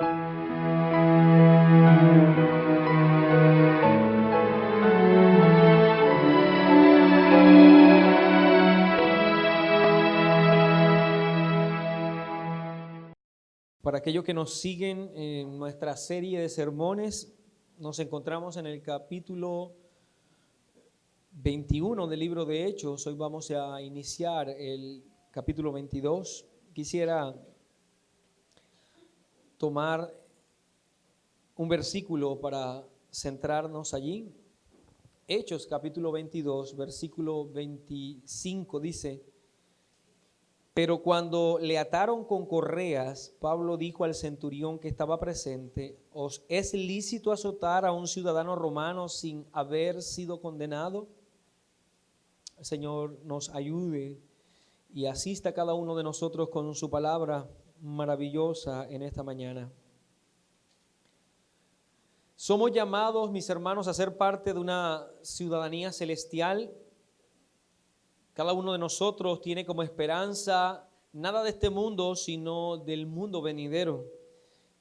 Para aquellos que nos siguen en nuestra serie de sermones, nos encontramos en el capítulo 21 del libro de Hechos. Hoy vamos a iniciar el capítulo 22. Quisiera tomar un versículo para centrarnos allí. Hechos capítulo 22, versículo 25 dice: pero cuando le ataron con correas, Pablo dijo al centurión que estaba presente: ¿os es lícito azotar a un ciudadano romano sin haber sido condenado? El Señor nos ayude y asista a cada uno de nosotros con su palabra maravillosa en esta mañana. Somos llamados, mis hermanos, a ser parte de una ciudadanía celestial. Cada uno de nosotros tiene como esperanza nada de este mundo, sino del mundo venidero.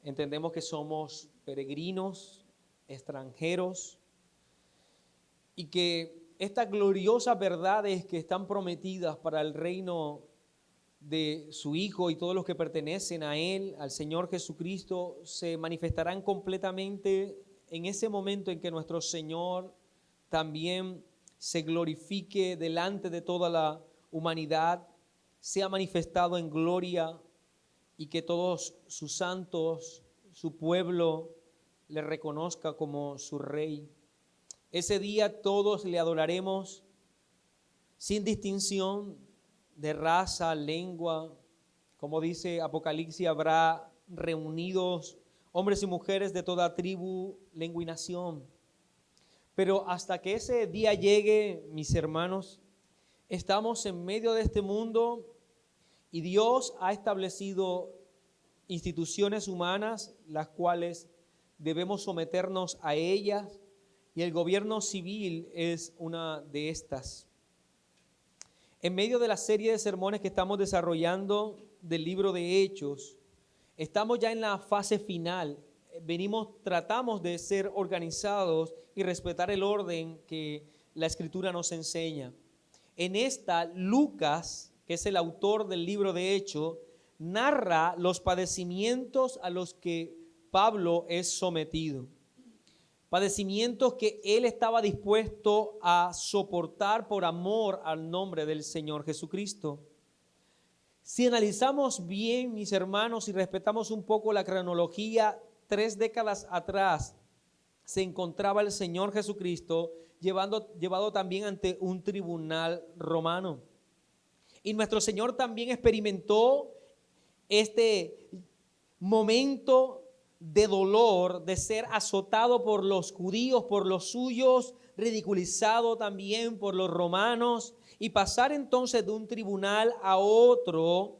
Entendemos que somos peregrinos, extranjeros, y que estas gloriosas verdades que están prometidas para el reino de su Hijo y todos los que pertenecen a Él, al Señor Jesucristo, se manifestarán completamente en ese momento en que nuestro Señor también se glorifique delante de toda la humanidad, sea manifestado en gloria y que todos sus santos, su pueblo, le reconozca como su Rey. Ese día todos le adoraremos sin distinción de raza, lengua. Como dice Apocalipsis, habrá reunidos hombres y mujeres de toda tribu, lengua y nación. Pero hasta que ese día llegue, mis hermanos, estamos en medio de este mundo y Dios ha establecido instituciones humanas, las cuales debemos someternos a ellas, y el gobierno civil es una de estas. En medio de la serie de sermones que estamos desarrollando del libro de Hechos, estamos ya en la fase final. Tratamos de ser organizados y respetar el orden que la Escritura nos enseña. En esta, Lucas, que es el autor del libro de Hechos, narra los padecimientos a los que Pablo es sometido. Padecimientos que él estaba dispuesto a soportar por amor al nombre del Señor Jesucristo. Si analizamos bien, mis hermanos, y respetamos un poco la cronología, 3 décadas atrás se encontraba el Señor Jesucristo llevado también ante un tribunal romano. Y nuestro Señor también experimentó este momento de dolor, de ser azotado por los judíos, por los suyos, ridiculizado también por los romanos, y pasar entonces de un tribunal a otro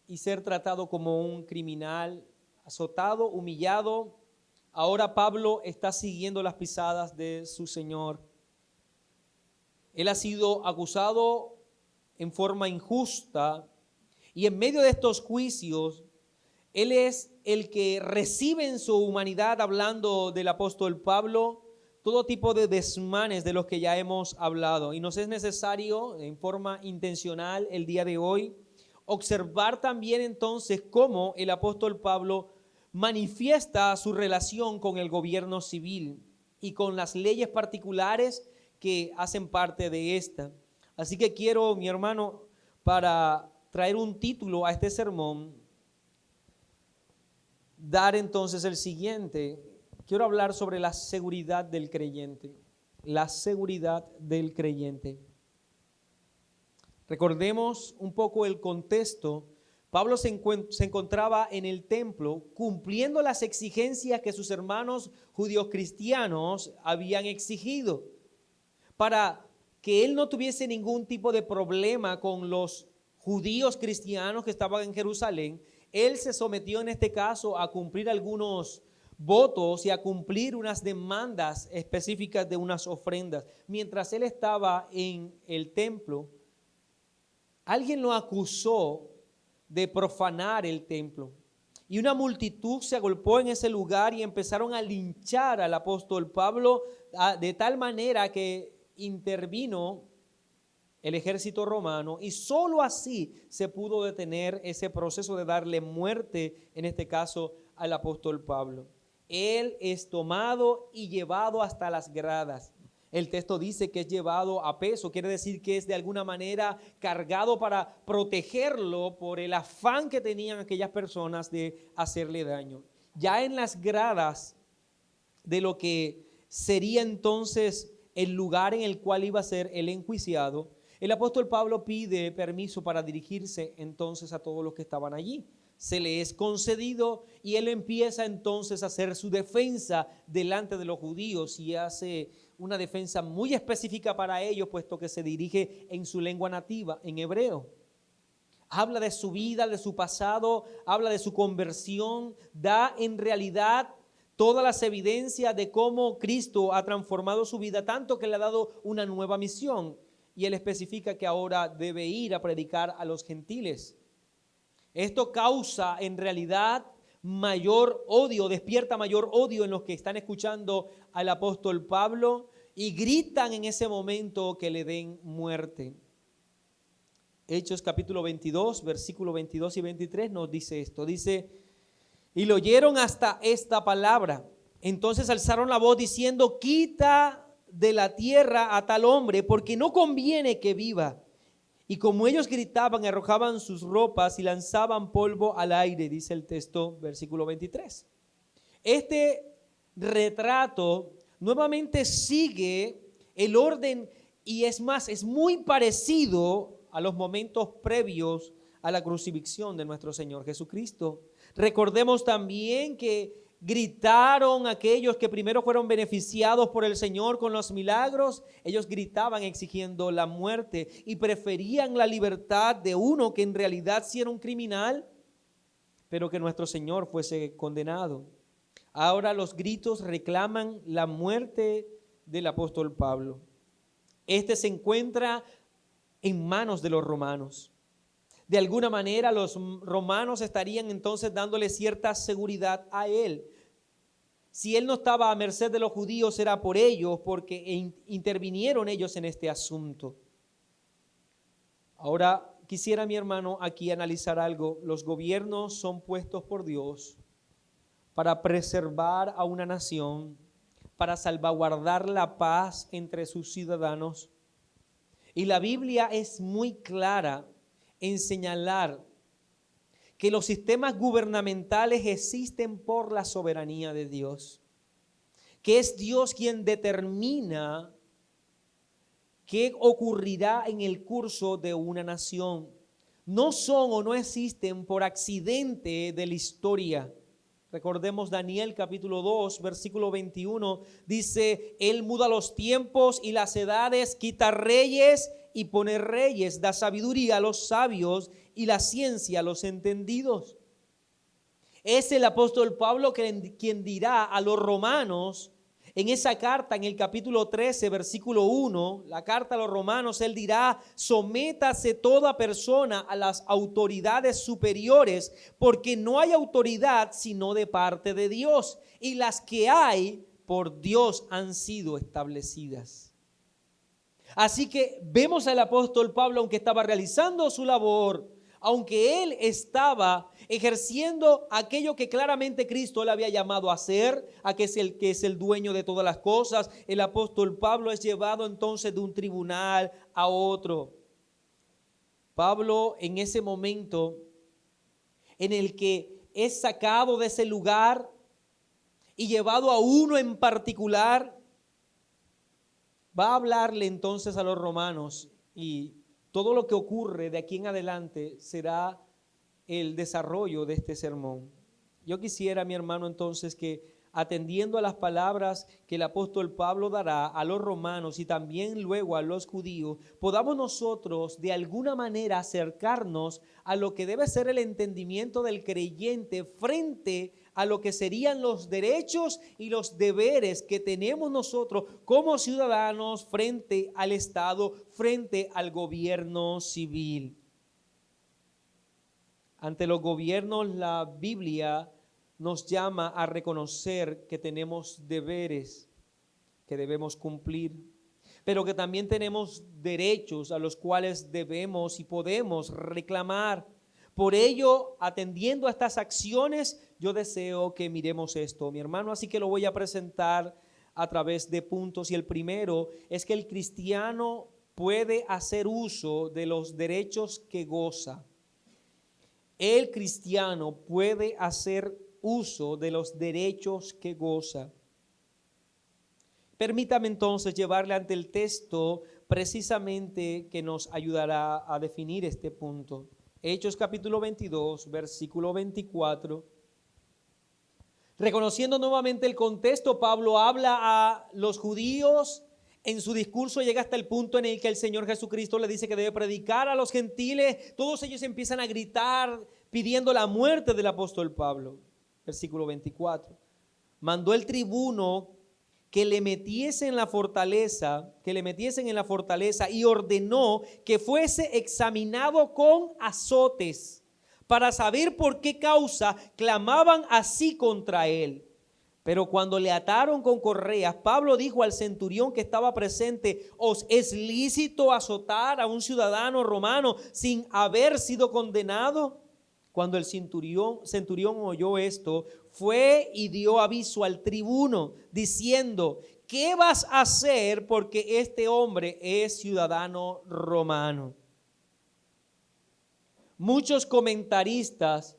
y ser tratado como un criminal, azotado, humillado. Ahora Pablo está siguiendo las pisadas de su Señor. Él ha sido acusado en forma injusta y en medio de estos juicios, él es el que recibe en su humanidad, hablando del apóstol Pablo, todo tipo de desmanes de los que ya hemos hablado. Y nos es necesario, en forma intencional, el día de hoy, observar también entonces cómo el apóstol Pablo manifiesta su relación con el gobierno civil y con las leyes particulares que hacen parte de esta. Así que quiero, mi hermano, para traer un título a este sermón, dar entonces el siguiente. Quiero hablar sobre la seguridad del creyente. La seguridad del creyente. Recordemos un poco el contexto. Pablo se encontraba en el templo cumpliendo las exigencias que sus hermanos judíos cristianos habían exigido para que él no tuviese ningún tipo de problema con los judíos cristianos que estaban en Jerusalén. Él se sometió en este caso a cumplir algunos votos y a cumplir unas demandas específicas de unas ofrendas. Mientras él estaba en el templo, alguien lo acusó de profanar el templo. Y una multitud se agolpó en ese lugar y empezaron a linchar al apóstol Pablo de tal manera que intervino el ejército romano y solo así se pudo detener ese proceso de darle muerte, en este caso al apóstol Pablo. Él es tomado y llevado hasta las gradas. El texto dice que es llevado a peso, quiere decir que es de alguna manera cargado para protegerlo por el afán que tenían aquellas personas de hacerle daño. Ya en las gradas de lo que sería entonces el lugar en el cual iba a ser el enjuiciado, el apóstol Pablo pide permiso para dirigirse entonces a todos los que estaban allí. Se le es concedido y él empieza entonces a hacer su defensa delante de los judíos y hace una defensa muy específica para ellos, puesto que se dirige en su lengua nativa, en hebreo. Habla de su vida, de su pasado, habla de su conversión, da en realidad todas las evidencias de cómo Cristo ha transformado su vida, tanto que le ha dado una nueva misión. Y él especifica que ahora debe ir a predicar a los gentiles. Esto causa en realidad mayor odio, despierta mayor odio en los que están escuchando al apóstol Pablo y gritan en ese momento que le den muerte. Hechos capítulo 22, versículos 22 y 23 nos dice esto. Dice, y lo oyeron hasta esta palabra. Entonces alzaron la voz diciendo, quita de la tierra a tal hombre, porque no conviene que viva. Y como ellos gritaban, arrojaban sus ropas y lanzaban polvo al aire, dice el texto, versículo 23. Este retrato nuevamente sigue el orden y es más, es muy parecido a los momentos previos a la crucifixión de nuestro Señor Jesucristo. Recordemos también que gritaron aquellos que primero fueron beneficiados por el Señor con los milagros. Ellos gritaban exigiendo la muerte y preferían la libertad de uno que en realidad sí era un criminal, pero que nuestro Señor fuese condenado. Ahora los gritos reclaman la muerte del apóstol Pablo. Este se encuentra en manos de los romanos. De alguna manera los romanos estarían entonces dándole cierta seguridad a él. Si él no estaba a merced de los judíos era por ellos, porque intervinieron ellos en este asunto. Ahora quisiera, mi hermano, aquí analizar algo. Los gobiernos son puestos por Dios para preservar a una nación, para salvaguardar la paz entre sus ciudadanos. Y la Biblia es muy clara en señalar que los sistemas gubernamentales existen por la soberanía de Dios, que es Dios quien determina qué ocurrirá en el curso de una nación. No son o no existen por accidente de la historia. Recordemos Daniel capítulo 2, versículo 21, dice, Él muda los tiempos y las edades, quita reyes y pone reyes, da sabiduría a los sabios y la ciencia a los entendidos. Es el apóstol Pablo quien dirá a los romanos en esa carta, en el capítulo 13, versículo 1, la carta a los romanos, él dirá, sométase toda persona a las autoridades superiores, porque no hay autoridad sino de parte de Dios, y las que hay por Dios han sido establecidas. Así que vemos al apóstol Pablo, aunque estaba realizando su labor, aunque él estaba ejerciendo aquello que claramente Cristo le había llamado a hacer, a que es el dueño de todas las cosas, el apóstol Pablo es llevado entonces de un tribunal a otro. Pablo en ese momento en el que es sacado de ese lugar y llevado a uno en particular, va a hablarle entonces a los romanos y todo lo que ocurre de aquí en adelante será el desarrollo de este sermón. Yo quisiera, mi hermano, entonces que atendiendo a las palabras que el apóstol Pablo dará a los romanos y también luego a los judíos, podamos nosotros de alguna manera acercarnos a lo que debe ser el entendimiento del creyente frente a lo que serían los derechos y los deberes que tenemos nosotros como ciudadanos frente al Estado, frente al gobierno civil. Ante los gobiernos, la Biblia nos llama a reconocer que tenemos deberes que debemos cumplir, pero que también tenemos derechos a los cuales debemos y podemos reclamar. Por ello, atendiendo a estas acciones, yo deseo que miremos esto, mi hermano, así que lo voy a presentar a través de puntos. Y el primero es que el cristiano puede hacer uso de los derechos que goza. El cristiano puede hacer uso de los derechos que goza. Permítame entonces llevarle ante el texto precisamente que nos ayudará a definir este punto. Hechos capítulo 22, versículo 24. Reconociendo nuevamente el contexto, Pablo habla a los judíos. En su discurso llega hasta el punto en el que el Señor Jesucristo le dice que debe predicar a los gentiles. Todos ellos empiezan a gritar pidiendo la muerte del apóstol Pablo. Versículo 24. Mandó el tribuno que le metiesen en la fortaleza, y ordenó que fuese examinado con azotes para saber por qué causa clamaban así contra él. Pero cuando le ataron con correas, Pablo dijo al centurión que estaba presente: ¿os es lícito azotar a un ciudadano romano sin haber sido condenado? Cuando el centurión oyó esto, fue y dio aviso al tribuno, diciendo: ¿qué vas a hacer? Porque este hombre es ciudadano romano. Muchos comentaristas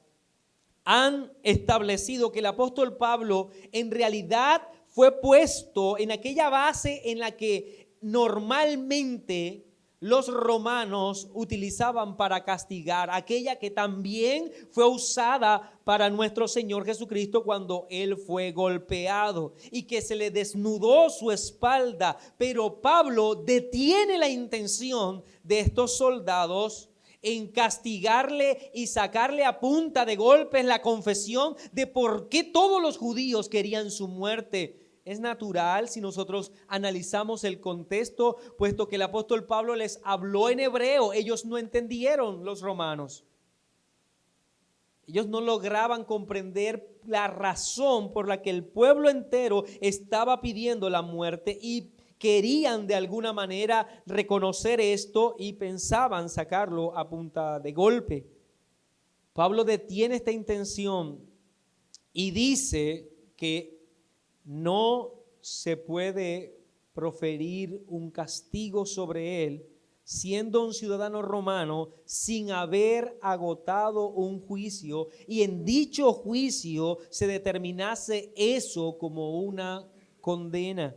han establecido que el apóstol Pablo en realidad fue puesto en aquella base en la que normalmente los romanos utilizaban para castigar, aquella que también fue usada para nuestro Señor Jesucristo cuando Él fue golpeado y que se le desnudó su espalda. Pero Pablo detiene la intención de estos soldados en castigarle y sacarle a punta de golpes la confesión de por qué todos los judíos querían su muerte. Es natural si nosotros analizamos el contexto, puesto que el apóstol Pablo les habló en hebreo. Ellos no entendieron, los romanos. Ellos no lograban comprender la razón por la que el pueblo entero estaba pidiendo la muerte y querían de alguna manera reconocer esto y pensaban sacarlo a punta de golpe. Pablo detiene esta intención y dice que no se puede proferir un castigo sobre él siendo un ciudadano romano sin haber agotado un juicio y en dicho juicio se determinase eso como una condena.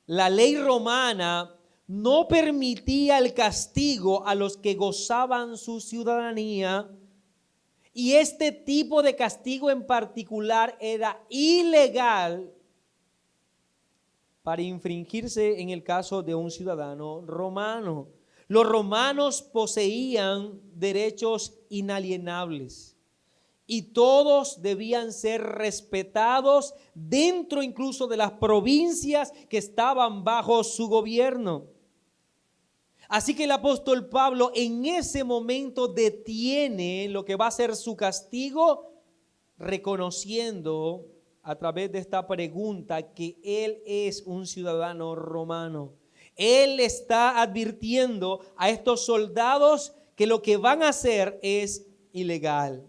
La ley romana no permitía el castigo a los que gozaban su ciudadanía, y este tipo de castigo en particular era ilegal para infringirse en el caso de un ciudadano romano. Los romanos poseían derechos inalienables y todos debían ser respetados dentro incluso de las provincias que estaban bajo su gobierno. Así que el apóstol Pablo en ese momento detiene lo que va a ser su castigo, reconociendo a través de esta pregunta que él es un ciudadano romano. Él está advirtiendo a estos soldados que lo que van a hacer es ilegal.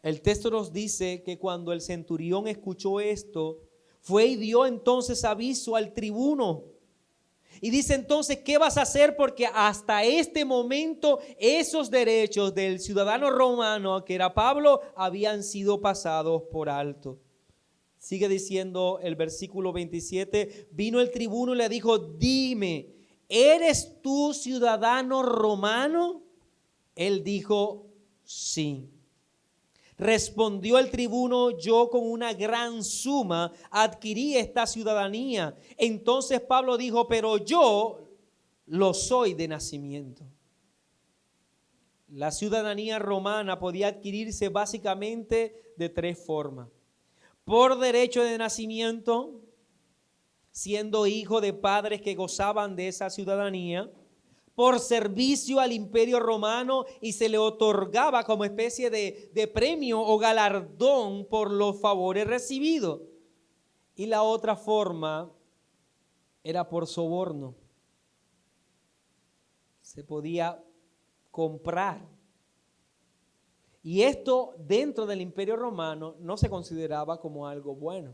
El texto nos dice que cuando el centurión escuchó esto, fue y dio entonces aviso al tribuno. Y dice entonces, ¿qué vas a hacer? Porque hasta este momento esos derechos del ciudadano romano, que era Pablo, habían sido pasados por alto. Sigue diciendo el versículo 27, vino el tribuno y le dijo: dime, ¿eres tú ciudadano romano? Él dijo: sí. Respondió el tribuno: yo con una gran suma adquirí esta ciudadanía. Entonces Pablo dijo: pero yo lo soy de nacimiento. La ciudadanía romana podía adquirirse básicamente de tres formas: por derecho de nacimiento, siendo hijo de padres que gozaban de esa ciudadanía; por servicio al Imperio Romano y se le otorgaba como especie de premio o galardón por los favores recibidos. Y la otra forma era por soborno. Se podía comprar. Y esto dentro del Imperio Romano no se consideraba como algo bueno.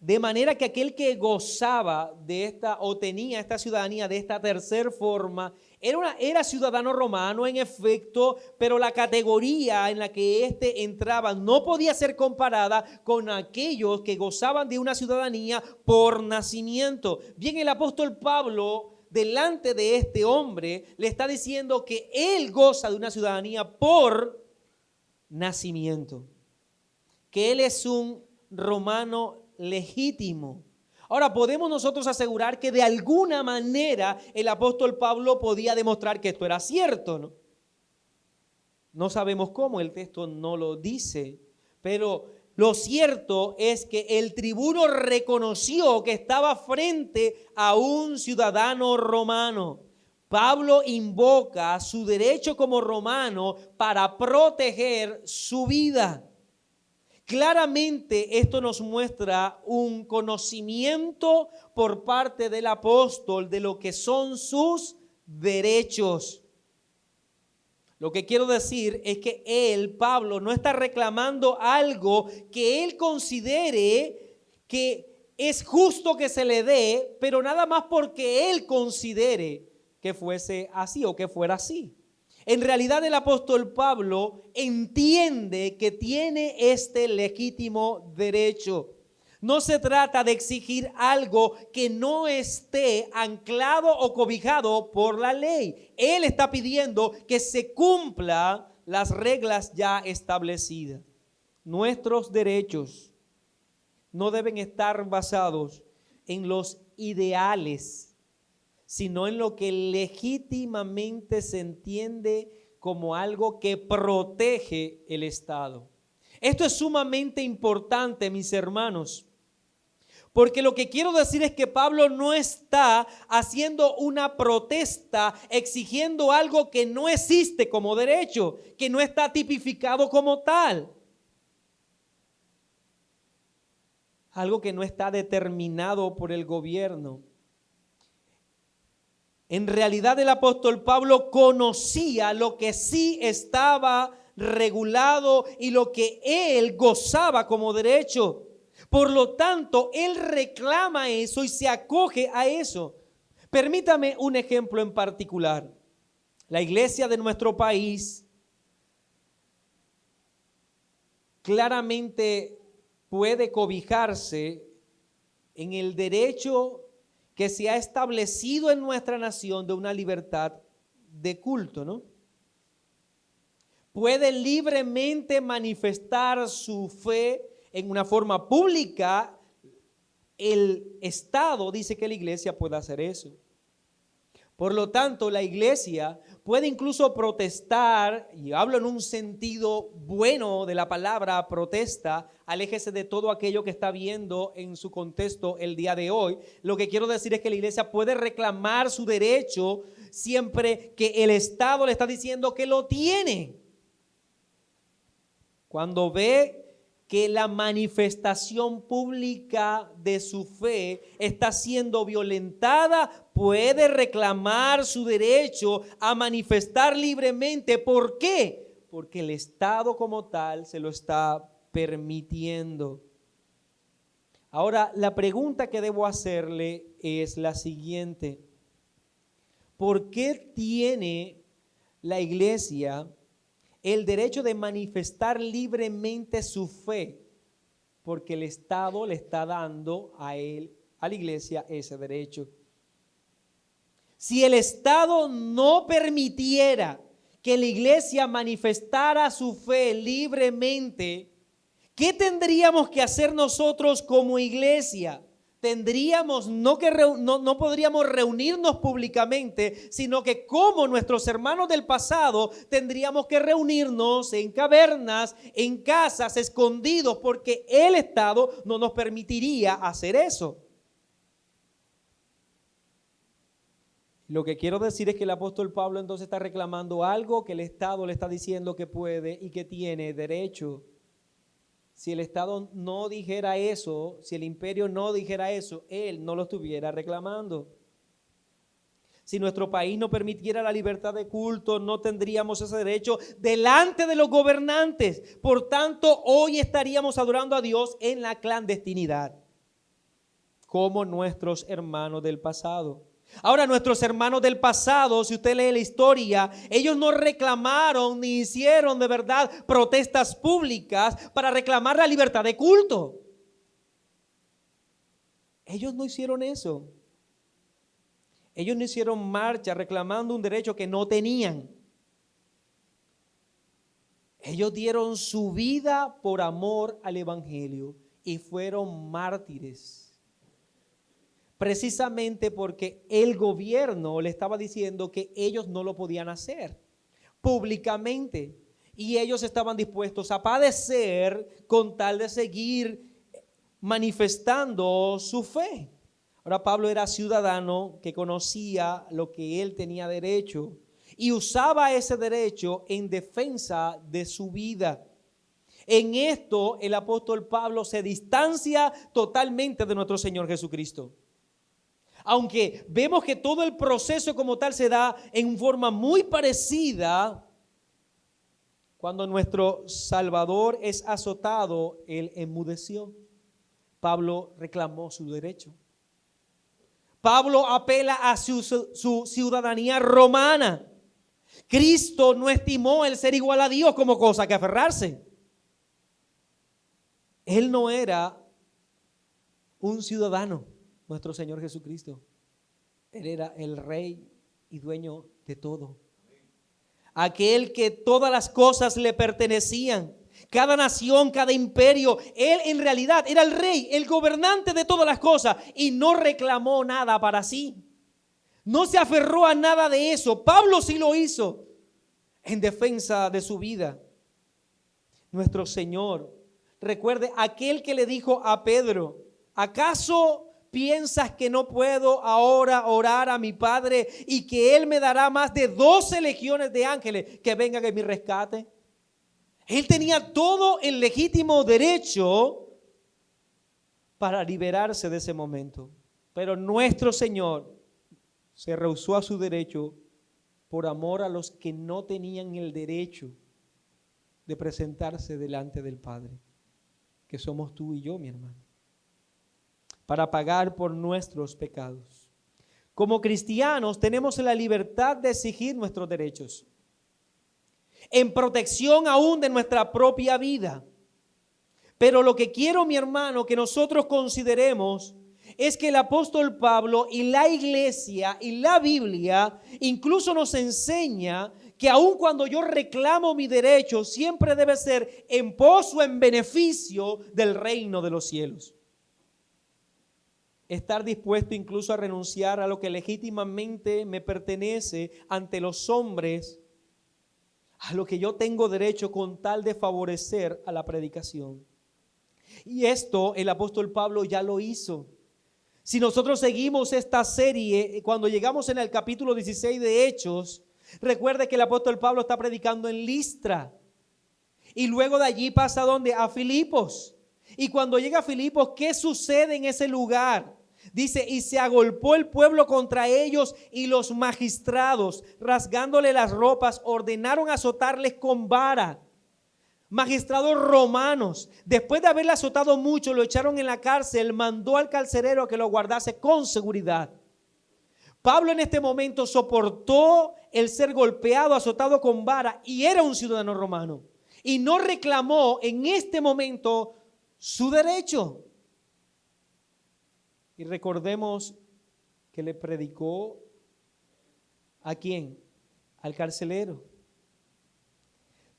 De manera que aquel que gozaba de esta o tenía esta ciudadanía de esta tercera forma era ciudadano romano en efecto, pero la categoría en la que éste entraba no podía ser comparada con aquellos que gozaban de una ciudadanía por nacimiento. Bien, el apóstol Pablo, delante de este hombre, le está diciendo que él goza de una ciudadanía por nacimiento, que él es un romano legítimo. Ahora, podemos nosotros asegurar que de alguna manera el apóstol Pablo podía demostrar que esto era cierto, ¿no? No sabemos cómo, el texto no lo dice, pero lo cierto es que el tribuno reconoció que estaba frente a un ciudadano romano. Pablo invoca su derecho como romano para proteger su vida. Claramente esto nos muestra un conocimiento por parte del apóstol de lo que son sus derechos. Lo que quiero decir es que él, Pablo, no está reclamando algo que él considere que es justo que se le dé, pero nada más porque él considere que fuese así o que fuera así. En realidad el apóstol Pablo entiende que tiene este legítimo derecho. No se trata de exigir algo que no esté anclado o cobijado por la ley. Él está pidiendo que se cumplan las reglas ya establecidas. Nuestros derechos no deben estar basados en los ideales, sino en lo que legítimamente se entiende como algo que protege el Estado. Esto es sumamente importante, mis hermanos, porque lo que quiero decir es que Pablo no está haciendo una protesta exigiendo algo que no existe como derecho, que no está tipificado como tal. Algo que no está determinado por el gobierno. En realidad el apóstol Pablo conocía lo que sí estaba regulado y lo que él gozaba como derecho. Por lo tanto, él reclama eso y se acoge a eso. Permítame un ejemplo en particular. La iglesia de nuestro país claramente puede cobijarse en el derecho que se ha establecido en nuestra nación de una libertad de culto, ¿no? Puede libremente manifestar su fe en una forma pública. El Estado dice que la iglesia puede hacer eso. Por lo tanto, la iglesia puede incluso protestar, y hablo en un sentido bueno de la palabra protesta, aléjese de todo aquello que está viendo en su contexto el día de hoy. Lo que quiero decir es que la iglesia puede reclamar su derecho siempre que el Estado le está diciendo que lo tiene. Cuando ve que la manifestación pública de su fe está siendo violentada, puede reclamar su derecho a manifestar libremente. ¿Por qué? Porque el Estado como tal se lo está permitiendo. Ahora, la pregunta que debo hacerle es la siguiente: ¿por qué tiene la iglesia el derecho de manifestar libremente su fe? Porque el Estado le está dando a la iglesia, ese derecho. Si el Estado no permitiera que la iglesia manifestara su fe libremente, ¿qué tendríamos que hacer nosotros como iglesia? No podríamos reunirnos públicamente, sino que como nuestros hermanos del pasado tendríamos que reunirnos en cavernas, en casas, escondidos, porque el Estado no nos permitiría hacer eso. Lo que quiero decir es que el apóstol Pablo entonces está reclamando algo que el Estado le está diciendo que puede y que tiene derecho. Si el Estado no dijera eso, si el imperio no dijera eso, él no lo estuviera reclamando. Si nuestro país no permitiera la libertad de culto, no tendríamos ese derecho delante de los gobernantes. Por tanto, hoy estaríamos adorando a Dios en la clandestinidad, como nuestros hermanos del pasado. Ahora, nuestros hermanos del pasado, si usted lee la historia, ellos no reclamaron ni hicieron de verdad protestas públicas para reclamar la libertad de culto. Ellos no hicieron eso. Ellos no hicieron marcha reclamando un derecho que no tenían. Ellos dieron su vida por amor al evangelio y fueron mártires. Precisamente porque el gobierno le estaba diciendo que ellos no lo podían hacer públicamente y ellos estaban dispuestos a padecer con tal de seguir manifestando su fe. Ahora, Pablo era ciudadano que conocía lo que él tenía derecho y usaba ese derecho en defensa de su vida. En esto el apóstol Pablo se distancia totalmente de nuestro Señor Jesucristo. Aunque vemos que todo el proceso como tal se da en forma muy parecida, cuando nuestro Salvador es azotado, él enmudeció. Pablo reclamó su derecho. Pablo apela a su ciudadanía romana. Cristo no estimó el ser igual a Dios como cosa que aferrarse. Él no era un ciudadano, nuestro Señor Jesucristo. Él era el Rey y dueño de todo. Aquel que todas las cosas le pertenecían. Cada nación, cada imperio, él en realidad era el rey, el gobernante de todas las cosas y no reclamó nada para sí. No se aferró a nada de eso. Pablo sí lo hizo en defensa de su vida. Nuestro Señor, recuerde aquel que le dijo a Pedro, ¿acaso piensas que no puedo ahora orar a mi Padre y que Él me dará más de 12 legiones de ángeles que vengan en mi rescate? Él tenía todo el legítimo derecho para liberarse de ese momento. Pero nuestro Señor se rehusó a su derecho por amor a los que no tenían el derecho de presentarse delante del Padre, que somos tú y yo, mi hermano, para pagar por nuestros pecados. Como cristianos tenemos la libertad de exigir nuestros derechos, en protección aún de nuestra propia vida. Pero lo que quiero, mi hermano, que nosotros consideremos es que el apóstol Pablo y la iglesia y la Biblia incluso nos enseña que aun cuando yo reclamo mi derecho, siempre debe ser en pos o en beneficio del reino de los cielos. Estar dispuesto incluso a renunciar a lo que legítimamente me pertenece ante los hombres, a lo que yo tengo derecho con tal de favorecer a la predicación. Y esto el apóstol Pablo ya lo hizo. Si nosotros seguimos esta serie, cuando llegamos en el capítulo 16 de Hechos, recuerde que el apóstol Pablo está predicando en Listra. Y luego de allí pasa ¿dónde? A Filipos. Y cuando llega a Filipos, ¿qué sucede en ese lugar? Dice, y se agolpó el pueblo contra ellos y los magistrados, rasgándole las ropas, ordenaron azotarles con vara. Magistrados romanos, después de haberle azotado mucho, lo echaron en la cárcel, mandó al carcelero a que lo guardase con seguridad. Pablo en este momento soportó el ser golpeado, azotado con vara, y era un ciudadano romano. Y no reclamó en este momento su derecho. Y recordemos que le predicó ¿a quién? Al carcelero.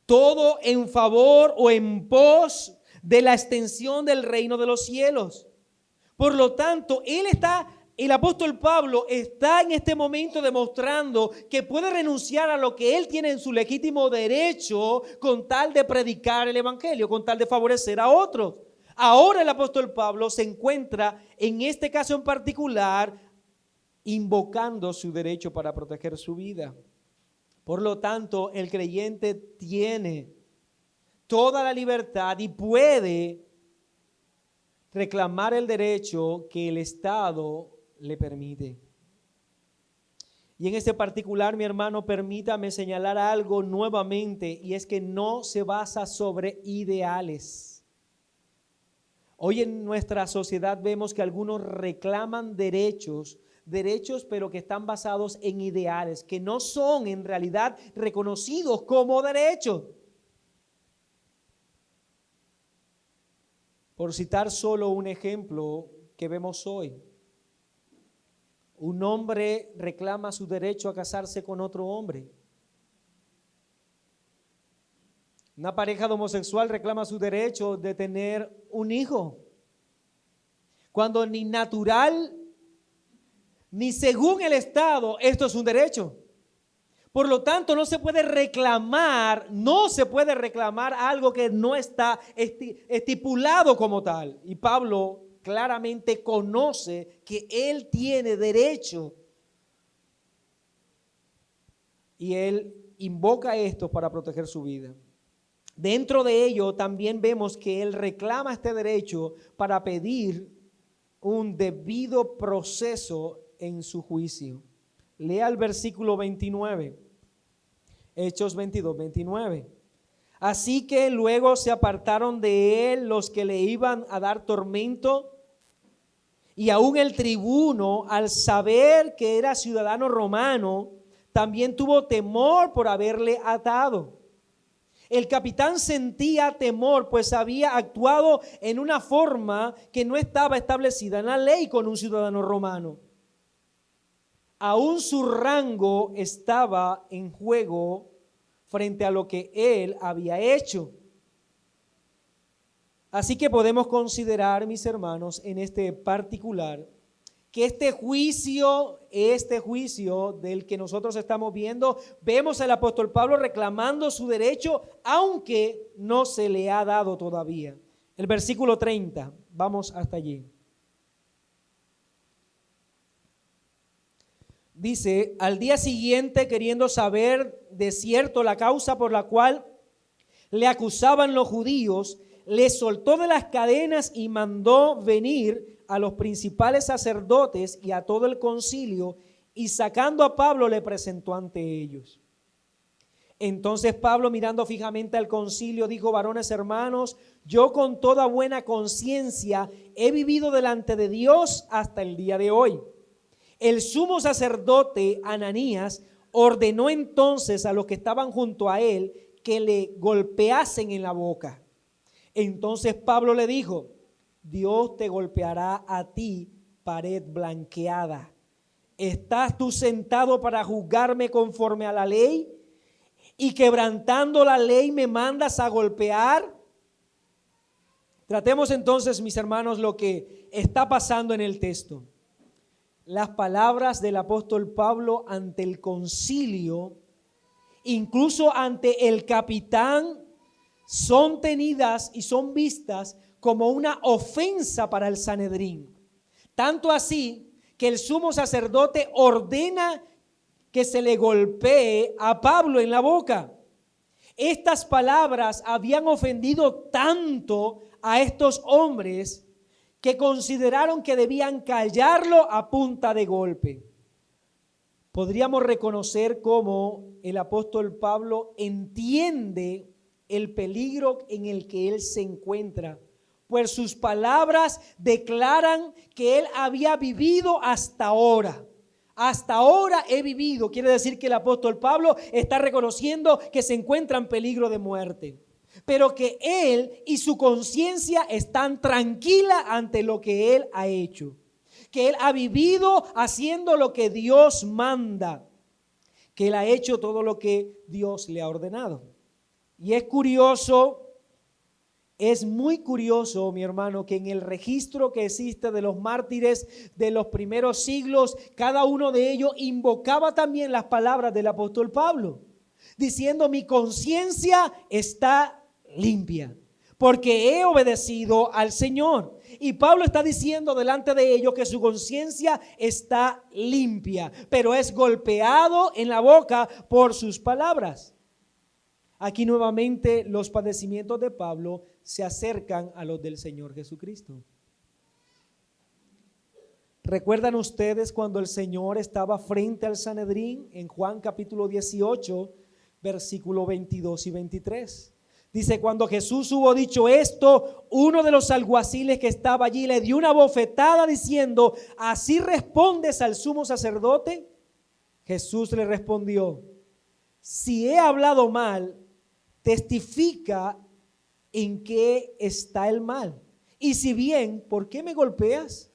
Todo en favor o en pos de la extensión del reino de los cielos. Por lo tanto, el apóstol Pablo está en este momento demostrando que puede renunciar a lo que él tiene en su legítimo derecho con tal de predicar el evangelio, con tal de favorecer a otros. Ahora el apóstol Pablo se encuentra en este caso en particular invocando su derecho para proteger su vida. Por lo tanto, el creyente tiene toda la libertad y puede reclamar el derecho que el Estado le permite. Y en este particular, mi hermano, permítame señalar algo nuevamente, y es que no se basa sobre ideales. Hoy en nuestra sociedad vemos que algunos reclaman derechos, pero que están basados en ideales, que no son en realidad reconocidos como derechos. Por citar solo un ejemplo que vemos hoy. Un hombre reclama su derecho a casarse con otro hombre. Una pareja de homosexual reclama su derecho de tener un hijo, cuando ni natural ni según el Estado esto es un derecho. Por lo tanto, no se puede reclamar algo que no está estipulado como tal. Y Pablo claramente conoce que él tiene derecho y él invoca esto para proteger su vida. Dentro de ello también vemos que él reclama este derecho para pedir un debido proceso en su juicio. Lea el versículo 29, Hechos 22, 29. Así que luego se apartaron de él los que le iban a dar tormento, y aún el tribuno, al saber que era ciudadano romano, también tuvo temor por haberle atado. El capitán sentía temor, pues había actuado en una forma que no estaba establecida en la ley con un ciudadano romano. Aún su rango estaba en juego frente a lo que él había hecho. Así que podemos considerar, mis hermanos, en este particular, que este juicio del que nosotros estamos viendo, vemos al apóstol Pablo reclamando su derecho, aunque no se le ha dado todavía. El versículo 30, vamos hasta allí. Dice, al día siguiente, queriendo saber de cierto la causa por la cual le acusaban los judíos, le soltó de las cadenas y mandó venir a los principales sacerdotes y a todo el concilio, y sacando a Pablo le presentó ante ellos. Entonces Pablo, mirando fijamente al concilio, dijo: varones hermanos, yo con toda buena conciencia he vivido delante de Dios hasta el día de hoy. El sumo sacerdote Ananías ordenó entonces a los que estaban junto a él que le golpeasen en la boca. Entonces Pablo le dijo: Dios te golpeará a ti, pared blanqueada. ¿Estás tú sentado para juzgarme conforme a la ley? Y quebrantando la ley me mandas a golpear. Tratemos entonces, mis hermanos, lo que está pasando en el texto. Las palabras del apóstol Pablo ante el concilio, incluso ante el capitán, son tenidas y son vistas como una ofensa para el Sanedrín. Tanto así que el sumo sacerdote ordena que se le golpee a Pablo en la boca. Estas palabras habían ofendido tanto a estos hombres que consideraron que debían callarlo a punta de golpe. Podríamos reconocer cómo el apóstol Pablo entiende el peligro en el que él se encuentra, pues sus palabras declaran que él había vivido hasta ahora. Hasta ahora he vivido. Quiere decir que el apóstol Pablo está reconociendo que se encuentra en peligro de muerte, pero que él y su conciencia están tranquilas ante lo que él ha hecho, que él ha vivido haciendo lo que Dios manda, que él ha hecho todo lo que Dios le ha ordenado. Y es curioso, es muy curioso, mi hermano, que en el registro que existe de los mártires de los primeros siglos, cada uno de ellos invocaba también las palabras del apóstol Pablo, diciendo: mi conciencia está limpia, porque he obedecido al Señor. Y Pablo está diciendo delante de ellos que su conciencia está limpia, pero es golpeado en la boca por sus palabras. Aquí nuevamente los padecimientos de Pablo se acercan a los del Señor Jesucristo. ¿Recuerdan ustedes cuando el Señor estaba frente al Sanedrín en Juan capítulo 18, versículo 22 y 23? Dice, cuando Jesús hubo dicho esto, uno de los alguaciles que estaba allí le dio una bofetada diciendo, ¿así respondes al sumo sacerdote? Jesús le respondió, si he hablado mal, testifica en qué está el mal. Y si bien, ¿por qué me golpeas?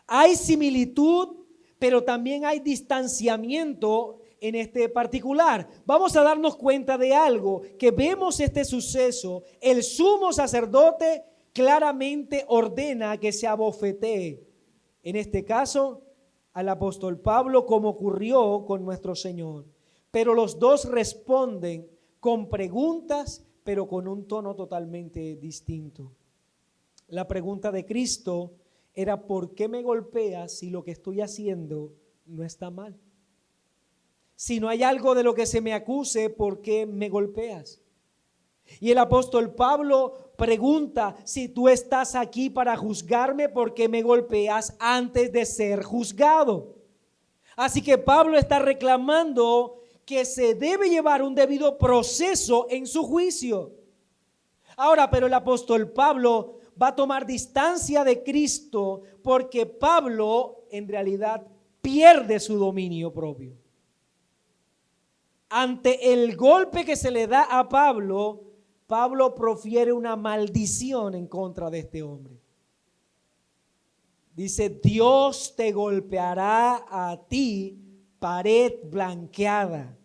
Hay similitud, pero también hay distanciamiento en este particular. Vamos a darnos cuenta de algo, que vemos este suceso. El sumo sacerdote claramente ordena que se abofetee. En este caso, al apóstol Pablo, como ocurrió con nuestro Señor. Pero los dos responden con preguntas, pero con un tono totalmente distinto. La pregunta de Cristo era, ¿por qué me golpeas si lo que estoy haciendo no está mal? Si no hay algo de lo que se me acuse, ¿por qué me golpeas? Y el apóstol Pablo pregunta, si tú estás aquí para juzgarme, ¿por qué me golpeas antes de ser juzgado? Así que Pablo está reclamando que se debe llevar un debido proceso en su juicio. Ahora, pero el apóstol Pablo va a tomar distancia de Cristo porque Pablo en realidad pierde su dominio propio. Ante el golpe que se le da a Pablo, Pablo profiere una maldición en contra de este hombre. Dice, Dios te golpeará a ti, pared blanqueada.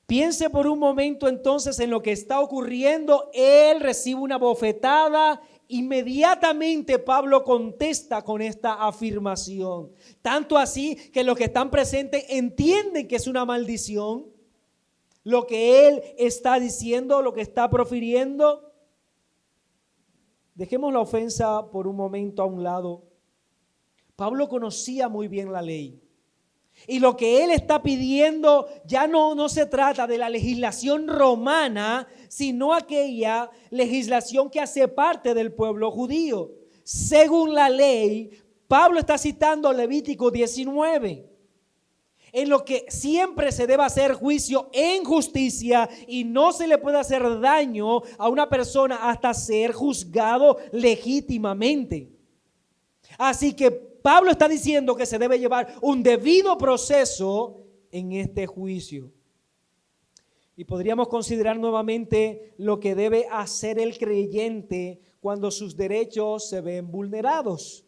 Piense por un momento entonces en lo que está ocurriendo. Él recibe una bofetada. Inmediatamente Pablo contesta con esta afirmación. Tanto así que los que están presentes entienden que es una maldición. Lo que él está diciendo, lo que está profiriendo. Dejemos la ofensa por un momento a un lado. Pablo conocía muy bien la ley. Y lo que él está pidiendo ya no se trata de la legislación romana, sino aquella legislación que hace parte del pueblo judío. Según la ley, Pablo está citando Levítico 19, en lo que siempre se debe hacer juicio en justicia y no se le puede hacer daño a una persona hasta ser juzgado legítimamente. Así que Pablo está diciendo que se debe llevar un debido proceso en este juicio. Y podríamos considerar nuevamente lo que debe hacer el creyente cuando sus derechos se ven vulnerados.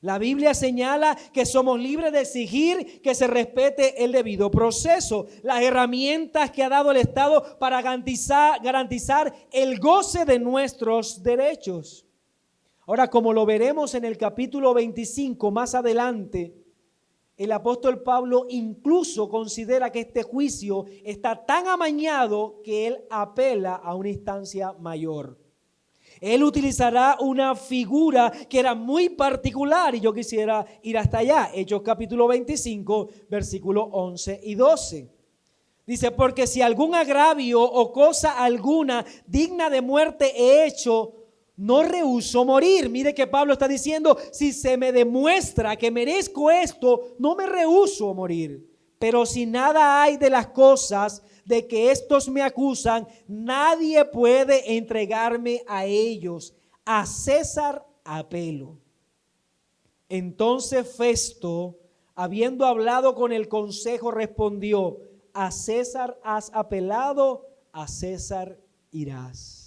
La Biblia señala que somos libres de exigir que se respete el debido proceso, las herramientas que ha dado el Estado para garantizar el goce de nuestros derechos. Ahora, como lo veremos en el capítulo 25 más adelante, el apóstol Pablo incluso considera que este juicio está tan amañado que él apela a una instancia mayor. Él utilizará una figura que era muy particular y yo quisiera ir hasta allá. Hechos capítulo 25, versículos 11 y 12. Dice, porque si algún agravio o cosa alguna digna de muerte he hecho, no rehúso morir. Mire que Pablo está diciendo, si se me demuestra que merezco esto, no me rehúso morir. Pero si nada hay de las cosas de que estos me acusan, nadie puede entregarme a ellos. A César apelo. Entonces Festo, habiendo hablado con el consejo, respondió, a César has apelado, a César irás.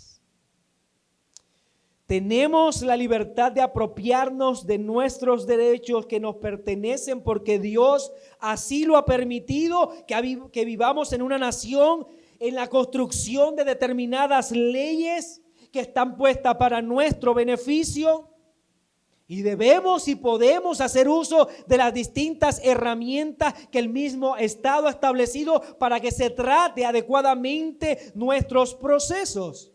Tenemos la libertad de apropiarnos de nuestros derechos que nos pertenecen porque Dios así lo ha permitido, que vivamos en una nación en la construcción de determinadas leyes que están puestas para nuestro beneficio. Y debemos y podemos hacer uso de las distintas herramientas que el mismo Estado ha establecido para que se trate adecuadamente nuestros procesos.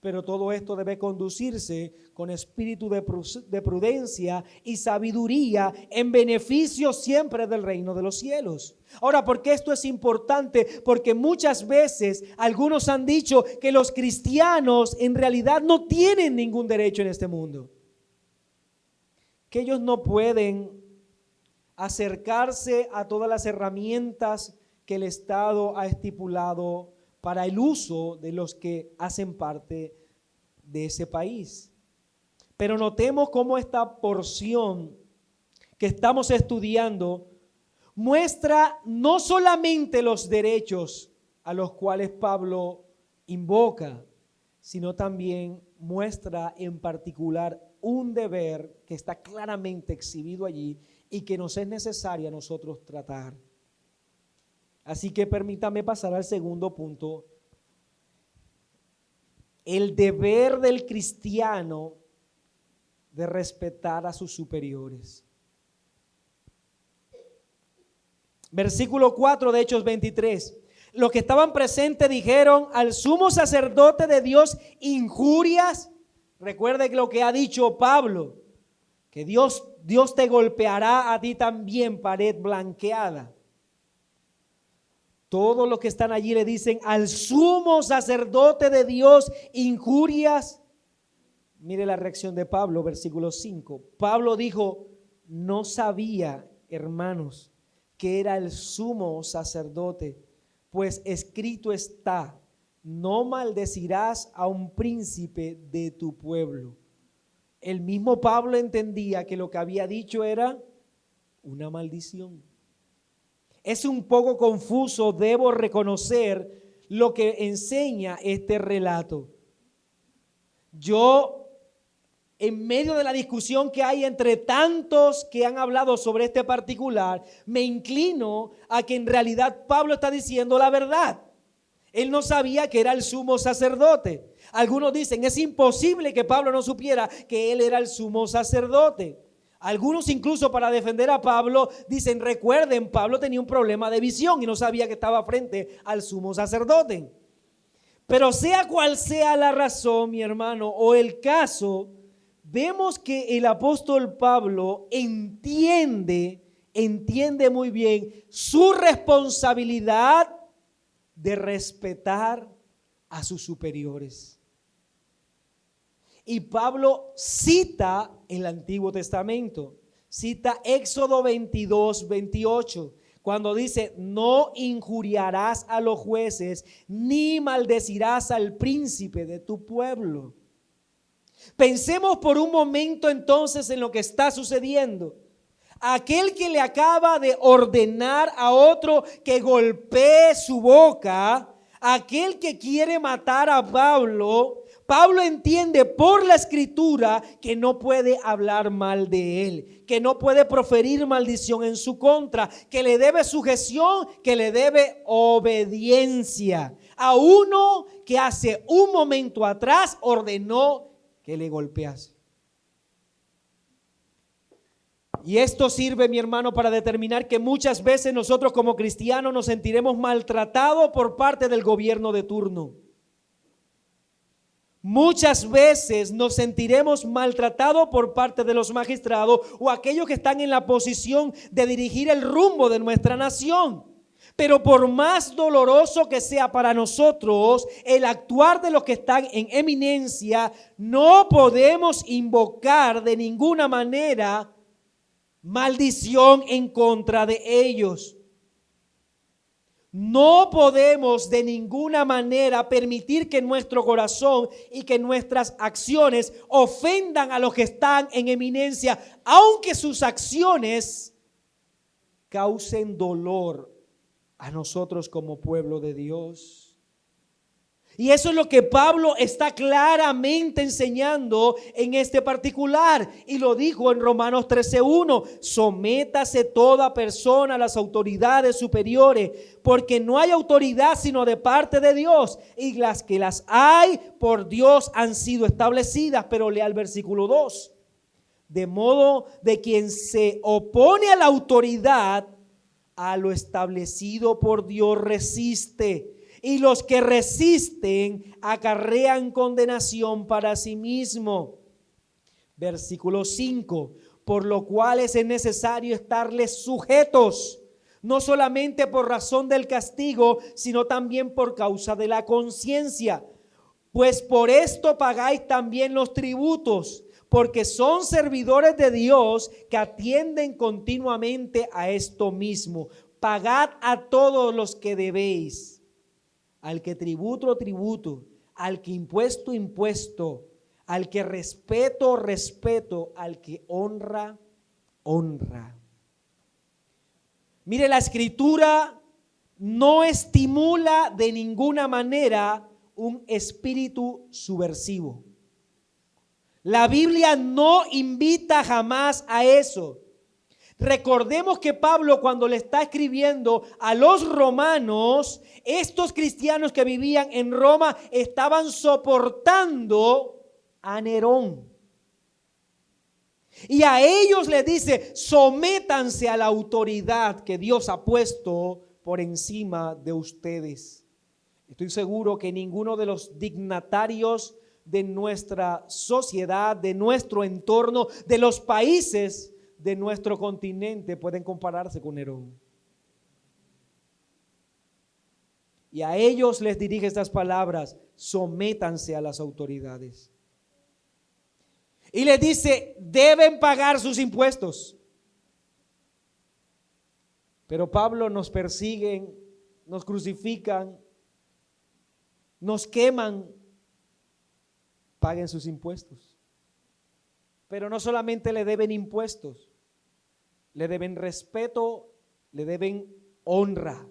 Pero todo esto debe conducirse con espíritu de prudencia y sabiduría en beneficio siempre del reino de los cielos. Ahora, ¿por qué esto es importante? Porque muchas veces algunos han dicho que los cristianos en realidad no tienen ningún derecho en este mundo. Que ellos no pueden acercarse a todas las herramientas que el Estado ha estipulado para el uso de los que hacen parte de ese país. Pero notemos cómo esta porción que estamos estudiando muestra no solamente los derechos a los cuales Pablo invoca, sino también muestra en particular un deber que está claramente exhibido allí y que nos es necesario a nosotros tratar. Así que permítame pasar al segundo punto. El deber del cristiano de respetar a sus superiores. Versículo 4 de Hechos 23. Los que estaban presentes dijeron al sumo sacerdote de Dios injurias. Recuerde lo que ha dicho Pablo, que Dios te golpeará a ti también, pared blanqueada. Todos los que están allí le dicen al sumo sacerdote de Dios injurias. Mire la reacción de Pablo, versículo 5. Pablo dijo, no sabía, hermanos, que era el sumo sacerdote, pues escrito está, no maldecirás a un príncipe de tu pueblo. El mismo Pablo entendía que lo que había dicho era una maldición. Es un poco confuso, debo reconocer lo que enseña este relato. Yo, en medio de la discusión que hay entre tantos que han hablado sobre este particular, me inclino a que en realidad Pablo está diciendo la verdad. Él no sabía que era el sumo sacerdote. Algunos dicen, es imposible que Pablo no supiera que él era el sumo sacerdote. Algunos incluso para defender a Pablo dicen, recuerden, Pablo tenía un problema de visión y no sabía que estaba frente al sumo sacerdote. Pero sea cual sea la razón, mi hermano, o el caso, vemos que el apóstol Pablo entiende muy bien su responsabilidad de respetar a sus superiores. Y Pablo cita el Antiguo Testamento, cita Éxodo 22, 28, cuando dice, no injuriarás a los jueces, ni maldecirás al príncipe de tu pueblo. Pensemos por un momento entonces en lo que está sucediendo. Aquel que le acaba de ordenar a otro que golpee su boca, aquel que quiere matar a Pablo, Pablo entiende por la escritura que no puede hablar mal de él, que no puede proferir maldición en su contra, que le debe sujeción, que le debe obediencia a uno que hace un momento atrás ordenó que le golpease. Y esto sirve, mi hermano, para determinar que muchas veces nosotros como cristianos nos sentiremos maltratados por parte del gobierno de turno. Muchas veces nos sentiremos maltratados por parte de los magistrados o aquellos que están en la posición de dirigir el rumbo de nuestra nación. Pero por más doloroso que sea para nosotros el actuar de los que están en eminencia, no podemos invocar de ninguna manera maldición en contra de ellos. No podemos de ninguna manera permitir que nuestro corazón y que nuestras acciones ofendan a los que están en eminencia, aunque sus acciones causen dolor a nosotros como pueblo de Dios. Y eso es lo que Pablo está claramente enseñando en este particular. Y lo dijo en Romanos 13:1. Sométase toda persona a las autoridades superiores, porque no hay autoridad sino de parte de Dios. Y las que las hay por Dios han sido establecidas. Pero lea el versículo 2. De modo de quien se opone a la autoridad, a lo establecido por Dios resiste. Y los que resisten acarrean condenación para sí mismo. Versículo 5. Por lo cual es necesario estarles sujetos, no solamente por razón del castigo, sino también por causa de la conciencia. Pues por esto pagáis también los tributos, porque son servidores de Dios que atienden continuamente a esto mismo. Pagad a todos los que debéis, al que tributo, tributo, al que impuesto, impuesto, al que respeto, respeto, al que honra, honra. Mire, la escritura no estimula de ninguna manera un espíritu subversivo. La Biblia no invita jamás a eso. Recordemos que Pablo, cuando le está escribiendo a los romanos, estos cristianos que vivían en Roma estaban soportando a Nerón. Y a ellos les dice: sométanse a la autoridad que Dios ha puesto por encima de ustedes. Estoy seguro que ninguno de los dignatarios de nuestra sociedad, de nuestro entorno, de los países de nuestro continente pueden compararse con Nerón. Y a ellos les dirige estas palabras: sométanse a las autoridades. Y les dice: deben pagar sus impuestos. Pero Pablo: nos persiguen, nos crucifican, nos queman. Paguen sus impuestos. Pero no solamente le deben impuestos, le deben respeto, le deben honra.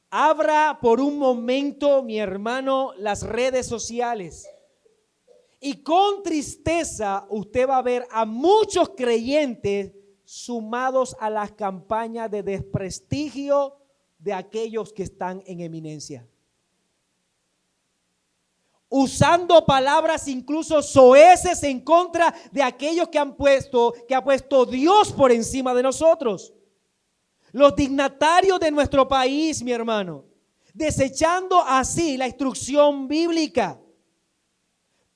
Abra por un momento, mi hermano, las redes sociales. Y con tristeza usted va a ver a muchos creyentes sumados a las campañas de desprestigio de aquellos que están en eminencia. Usando palabras incluso soeces en contra de aquellos que ha puesto Dios por encima de nosotros. Los dignatarios de nuestro país, mi hermano, desechando así la instrucción bíblica.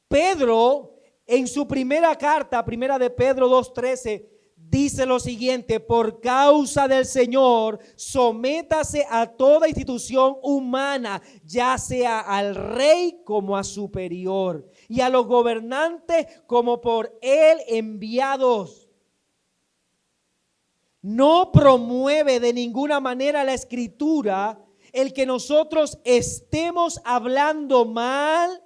Pedro, en su primera carta, primera de Pedro 2:13, dice lo siguiente: por causa del Señor, sométase a toda institución humana, ya sea al rey como a superior, y a los gobernantes como por él enviados. No promueve de ninguna manera la escritura el que nosotros estemos hablando mal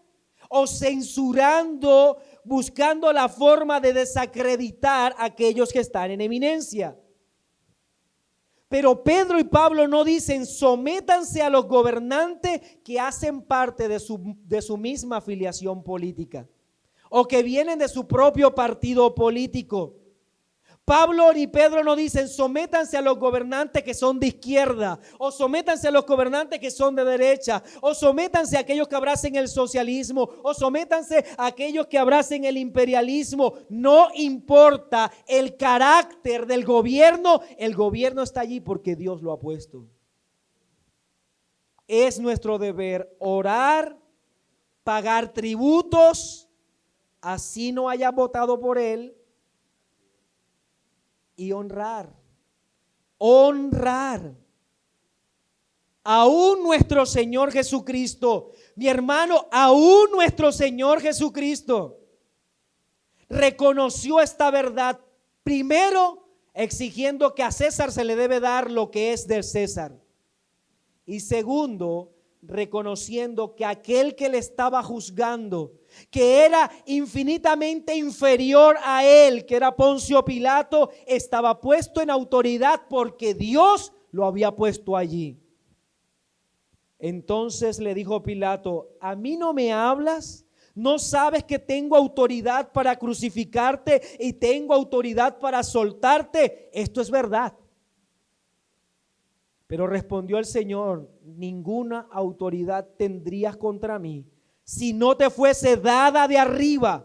o censurando, buscando la forma de desacreditar a aquellos que están en eminencia. Pero Pedro y Pablo no dicen: sométanse a los gobernantes que hacen parte de su misma afiliación política o que vienen de su propio partido político. Pablo ni Pedro no dicen: sométanse a los gobernantes que son de izquierda, o sométanse a los gobernantes que son de derecha, o sométanse a aquellos que abracen el socialismo, o sométanse a aquellos que abracen el imperialismo. No importa el carácter del gobierno, el gobierno está allí porque Dios lo ha puesto. Es nuestro deber orar, pagar tributos, así no haya votado por él, y honrar. Aún nuestro Señor Jesucristo, mi hermano, aún nuestro Señor Jesucristo reconoció esta verdad. Primero, exigiendo que a César se le debe dar lo que es del César. Y segundo, reconociendo que aquel que le estaba juzgando, que era infinitamente inferior a él, que era Poncio Pilato, estaba puesto en autoridad porque Dios lo había puesto allí. Entonces le dijo Pilato: ¿a mí no me hablas? ¿No sabes que tengo autoridad para crucificarte y tengo autoridad para soltarte? Esto es verdad. Pero respondió el Señor: ninguna autoridad tendrías contra mí si no te fuese dada de arriba.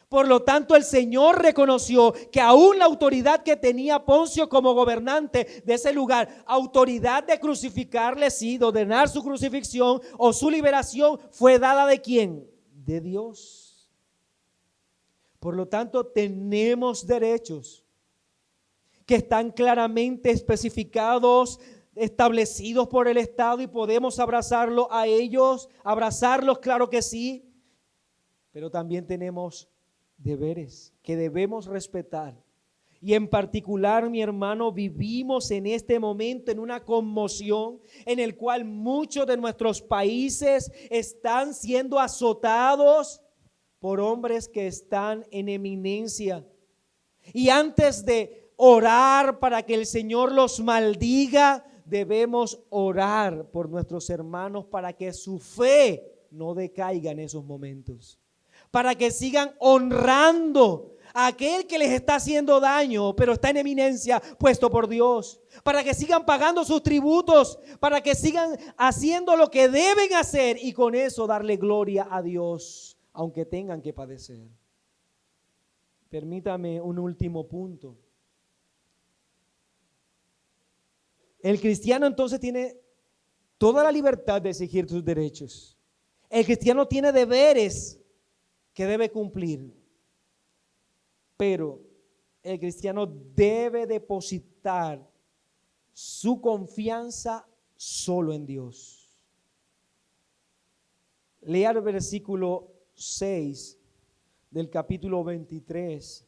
Por lo tanto, el Señor reconoció que aún la autoridad que tenía Poncio como gobernante de ese lugar, autoridad de crucificarle, sí, de ordenar su crucifixión o su liberación, fue dada ¿de quién? De Dios. Por lo tanto, tenemos derechos que están claramente especificados, establecidos por el Estado, y podemos abrazarlos a ellos, abrazarlos, claro que sí, pero también tenemos deberes que debemos respetar. Y en particular, mi hermano, vivimos en este momento en una conmoción en el cual muchos de nuestros países están siendo azotados por hombres que están en eminencia. Y antes de orar para que el Señor los maldiga, debemos orar por nuestros hermanos para que su fe no decaiga en esos momentos, para que sigan honrando a aquel que les está haciendo daño, pero está en eminencia, puesto por Dios, para que sigan pagando sus tributos, para que sigan haciendo lo que deben hacer y con eso darle gloria a Dios, aunque tengan que padecer. Permítame un último punto. El cristiano entonces tiene toda la libertad de exigir sus derechos. El cristiano tiene deberes que debe cumplir, pero el cristiano debe depositar su confianza solo en Dios. Lea el versículo 6 del capítulo 23.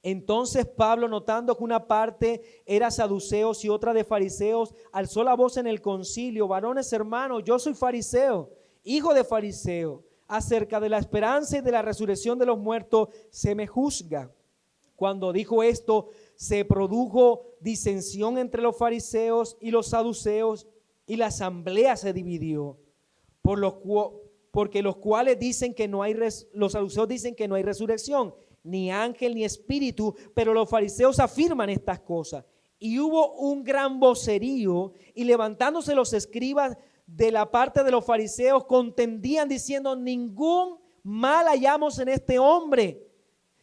Entonces Pablo, notando que una parte era saduceos y otra de fariseos, alzó la voz en el concilio: varones hermanos, yo soy fariseo, hijo de fariseo. Acerca de la esperanza y de la resurrección de los muertos se me juzga. Cuando dijo esto, se produjo disensión entre los fariseos y los saduceos, y la asamblea se dividió, porque los cuales dicen que no hay, los saduceos dicen que no hay resurrección, ni ángel ni espíritu, pero los fariseos afirman estas cosas. Y hubo un gran vocerío, y levantándose los escribas de la parte de los fariseos, contendían diciendo: ningún mal hallamos en este hombre,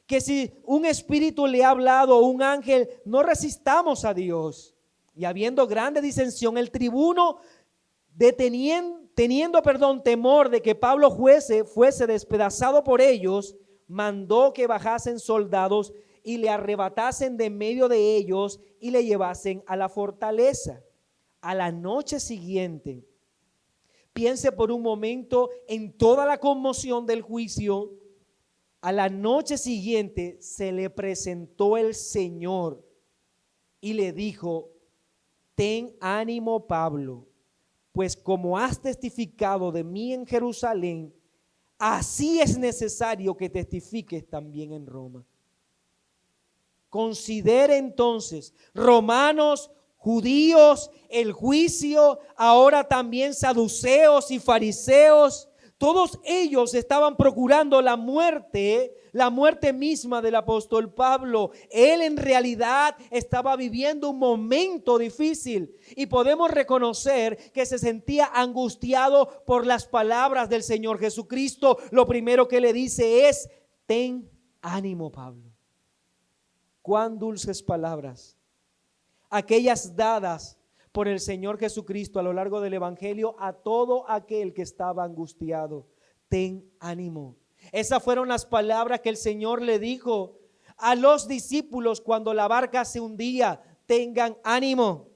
que si un espíritu le ha hablado o un ángel, no resistamos a Dios. Y habiendo grande disensión, el tribuno, teniendo temor de que Pablo fuese despedazado por ellos, mandó que bajasen soldados y le arrebatasen de medio de ellos y le llevasen a la fortaleza. A la noche siguiente, piense por un momento en toda la conmoción del juicio. A la noche siguiente se le presentó el Señor y le dijo: ten ánimo, Pablo, pues como has testificado de mí en Jerusalén, así es necesario que testifiques también en Roma. Considere entonces, romanos, judíos, el juicio, ahora también saduceos y fariseos, todos ellos estaban procurando la muerte misma del apóstol Pablo. Él en realidad estaba viviendo un momento difícil y podemos reconocer que se sentía angustiado por las palabras del Señor Jesucristo. Lo primero que le dice es: ten ánimo, Pablo. Cuán dulces palabras, aquellas dadas por el Señor Jesucristo a lo largo del evangelio a todo aquel que estaba angustiado. Ten ánimo. Esas fueron las palabras que el Señor le dijo a los discípulos cuando la barca se hundía: tengan ánimo.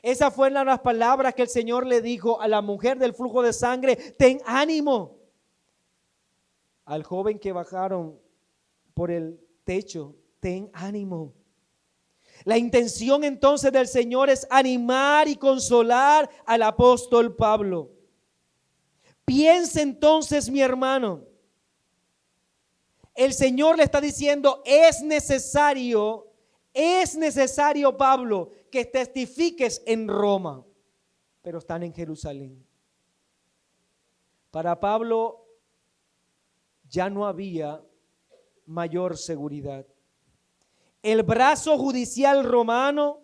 Esas fueron las palabras que el Señor le dijo a la mujer del flujo de sangre: ten ánimo. Al joven que bajaron por el techo: ten ánimo. La intención entonces del Señor es animar y consolar al apóstol Pablo. Piense entonces, mi hermano, el Señor le está diciendo: es necesario, Pablo, que testifiques en Roma, pero están en Jerusalén. Para Pablo ya no había mayor seguridad. El brazo judicial romano,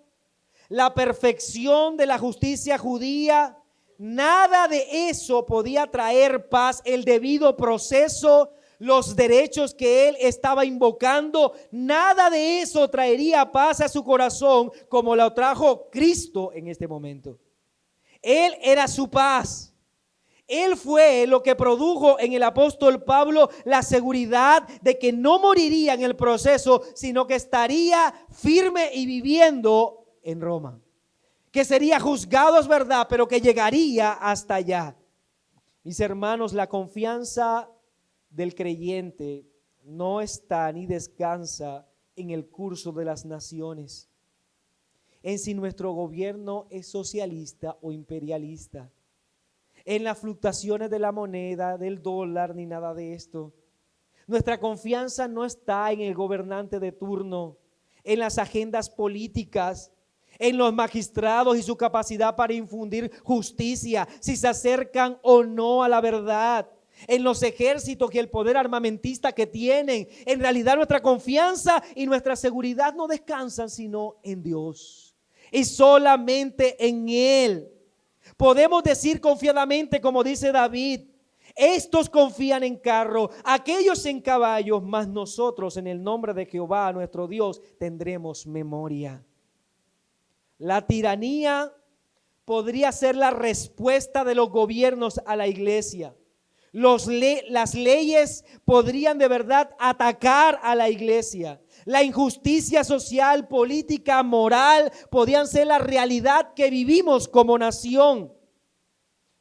la perfección de la justicia judía, nada de eso podía traer paz. El debido proceso, los derechos que él estaba invocando, nada de eso traería paz a su corazón como lo trajo Cristo en este momento. Él era su paz. Él fue lo que produjo en el apóstol Pablo la seguridad de que no moriría en el proceso, sino que estaría firme y viviendo en Roma. Que sería juzgado, es verdad, pero que llegaría hasta allá. Mis hermanos, la confianza del creyente no está ni descansa en el curso de las naciones, en si nuestro gobierno es socialista o imperialista, en las fluctuaciones de la moneda, del dólar, ni nada de esto. Nuestra confianza no está en el gobernante de turno, en las agendas políticas, en los magistrados y su capacidad para infundir justicia, si se acercan o no a la verdad, en los ejércitos y el poder armamentista que tienen. En realidad nuestra confianza y nuestra seguridad no descansan sino en Dios y solamente en Él. Podemos decir confiadamente, como dice David: estos confían en carro, aquellos en caballos, mas nosotros en el nombre de Jehová nuestro Dios tendremos memoria. La tiranía podría ser la respuesta de los gobiernos a la iglesia. Las leyes podrían de verdad atacar a la iglesia. La injusticia social, política, moral podían ser la realidad que vivimos como nación.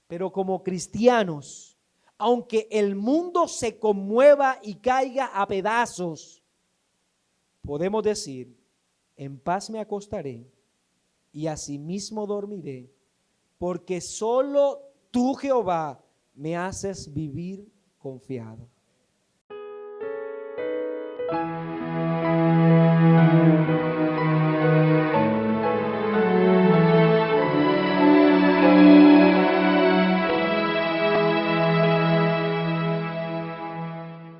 Pero como cristianos, aunque el mundo se conmueva y caiga a pedazos, podemos decir: en paz me acostaré y asimismo dormiré, porque solo tú, Jehová, me haces vivir confiado.